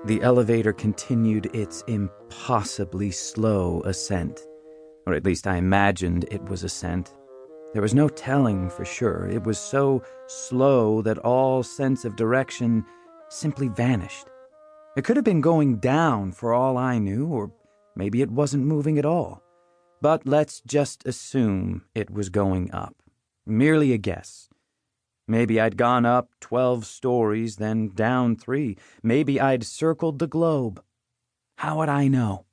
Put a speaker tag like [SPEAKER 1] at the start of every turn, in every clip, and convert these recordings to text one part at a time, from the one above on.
[SPEAKER 1] The elevator continued its impossibly slow ascent, or at least I imagined it was ascent. There was no telling for sure. It was so slow that all sense of direction simply vanished. It could have been going down for all I knew, or maybe it wasn't moving at all. But let's just assume it was going up. Merely a guess. Maybe I'd gone up 12 stories, then down 3. Maybe I'd circled the globe. How would I know?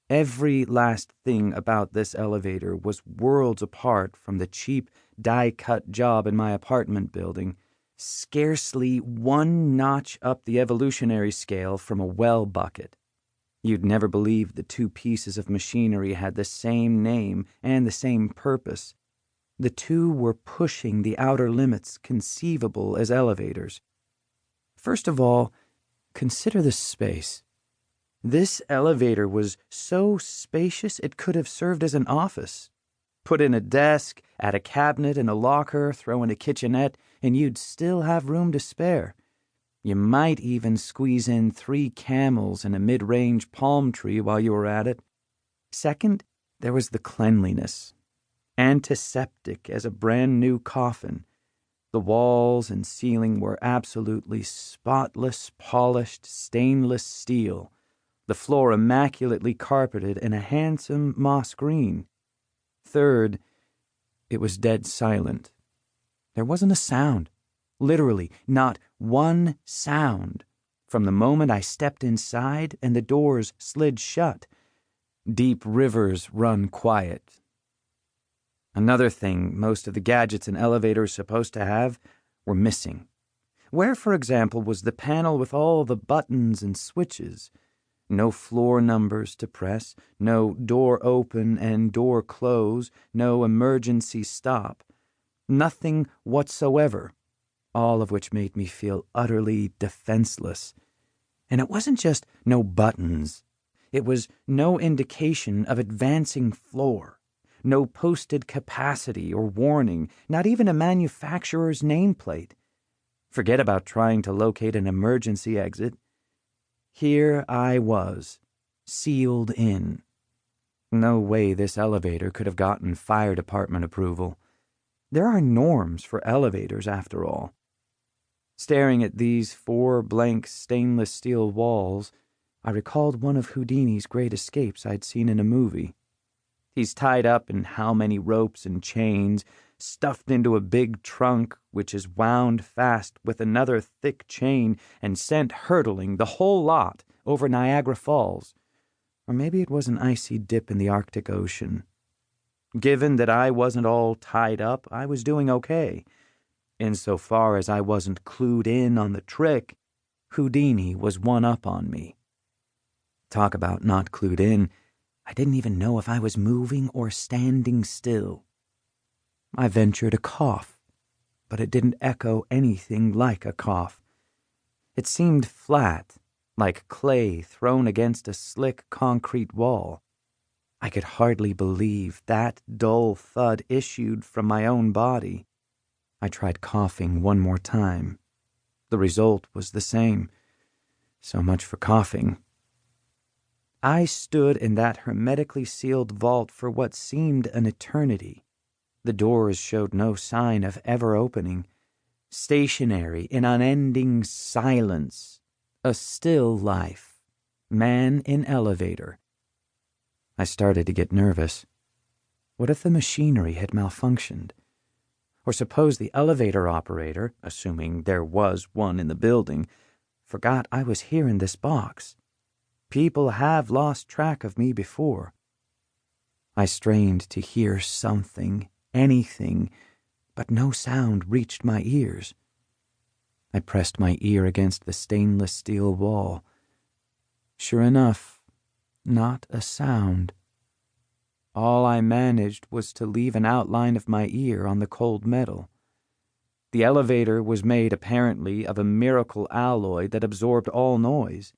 [SPEAKER 1] Every last thing about this elevator was worlds apart from the cheap, die-cut job in my apartment building, scarcely one notch up the evolutionary scale from a well bucket. You'd never believe the two pieces of machinery had the same name and the same purpose. The two were pushing the outer limits conceivable as elevators. First of all, consider the space. This elevator was so spacious it could have served as an office. Put in a desk, add a cabinet and a locker, throw in a kitchenette, and you'd still have room to spare. You might even squeeze in 3 camels and a mid-range palm tree while you were at it. Second, there was the cleanliness. Antiseptic as a brand-new coffin. The walls and ceiling were absolutely spotless, polished, stainless steel. The floor immaculately carpeted in a handsome moss green. Third, it was dead silent. There wasn't a sound. Literally, not one sound. From the moment I stepped inside and the doors slid shut. Deep rivers run quiet. Another thing most of the gadgets an elevator is supposed to have were missing. Where, for example, was the panel with all the buttons and switches? No floor numbers to press, no door open and door close, no emergency stop. Nothing whatsoever, all of which made me feel utterly defenseless. And it wasn't just no buttons. It was no indication of advancing floor. No posted capacity or warning, not even a manufacturer's nameplate. Forget about trying to locate an emergency exit. Here I was, sealed in. No way this elevator could have gotten fire department approval. There are norms for elevators, after all. Staring at these 4 blank stainless steel walls, I recalled one of Houdini's great escapes I'd seen in a movie. He's tied up in how many ropes and chains, stuffed into a big trunk which is wound fast with another thick chain and sent hurtling, the whole lot, over Niagara Falls. Or maybe it was an icy dip in the Arctic Ocean. Given that I wasn't all tied up, I was doing okay. Insofar as I wasn't clued in on the trick, Houdini was one up on me. Talk about not clued in. I didn't even know if I was moving or standing still. I ventured a cough, but it didn't echo anything like a cough. It seemed flat, like clay thrown against a slick concrete wall. I could hardly believe that dull thud issued from my own body. I tried coughing one more time. The result was the same. So much for coughing. I stood in that hermetically sealed vault for what seemed an eternity. The doors showed no sign of ever opening. Stationary in unending silence. A still life. Man in elevator. I started to get nervous. What if the machinery had malfunctioned? Or suppose the elevator operator, assuming there was one in the building, forgot I was here in this box. People have lost track of me before. I strained to hear something, anything, but no sound reached my ears. I pressed my ear against the stainless steel wall. Sure enough, not a sound. All I managed was to leave an outline of my ear on the cold metal. The elevator was made, apparently, of a miracle alloy that absorbed all noise.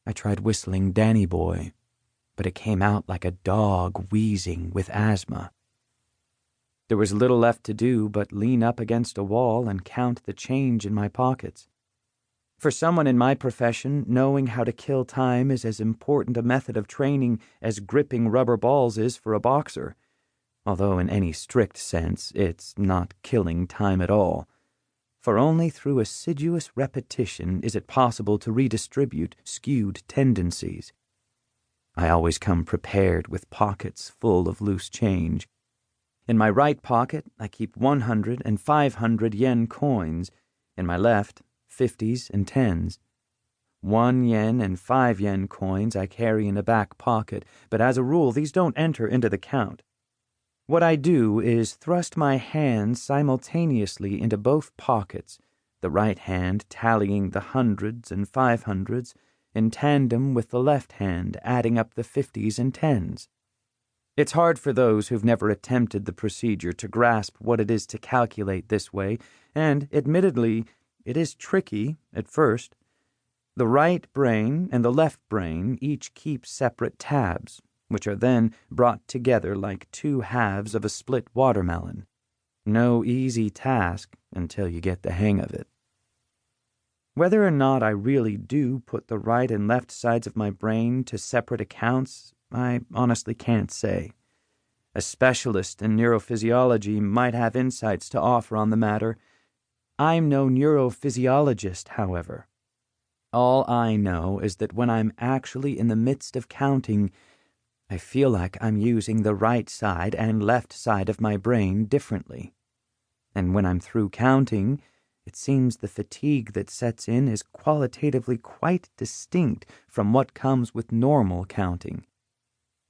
[SPEAKER 1] I tried whistling Danny Boy, but it came out like a dog wheezing with asthma. There was little left to do but lean up against a wall and count the change in my pockets. For someone in my profession, knowing how to kill time is as important a method of training as gripping rubber balls is for a boxer, although in any strict sense it's not killing time at all. For only through assiduous repetition is it possible to redistribute skewed tendencies. I always come prepared with pockets full of loose change. In my right pocket, I keep 100 and 500 yen coins. In my left, 50s and 10s. 1 yen and 5 yen coins I carry in a back pocket, but as a rule these don't enter into the count. What I do is thrust my hands simultaneously into both pockets, the right hand tallying the 100s and 500s, in tandem with the left hand adding up the 50s and 10s. It's hard for those who've never attempted the procedure to grasp what it is to calculate this way, and, admittedly, it is tricky at first. The right brain and the left brain each keep separate tabs, which are then brought together like two halves of a split watermelon. No easy task until you get the hang of it. Whether or not I really do put the right and left sides of my brain to separate accounts, I honestly can't say. A specialist in neurophysiology might have insights to offer on the matter. I'm no neurophysiologist, however. All I know is that when I'm actually in the midst of counting, I feel like I'm using the right side and left side of my brain differently. And when I'm through counting, it seems the fatigue that sets in is qualitatively quite distinct from what comes with normal counting.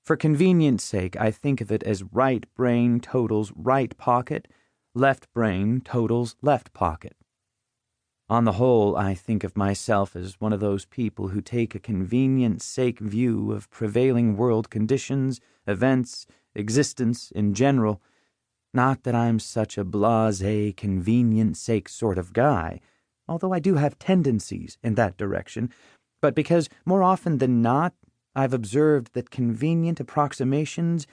[SPEAKER 1] For convenience sake, I think of it as right brain totals right pocket, left brain totals left pocket. On the whole, I think of myself as one of those people who take a convenience sake view of prevailing world conditions, events, existence in general. Not that I'm such a blasé, convenience sake sort of guy, although I do have tendencies in that direction, but because more often than not, I've observed that convenient approximations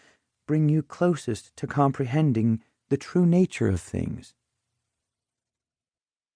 [SPEAKER 1] bring you closest to comprehending the true nature of things.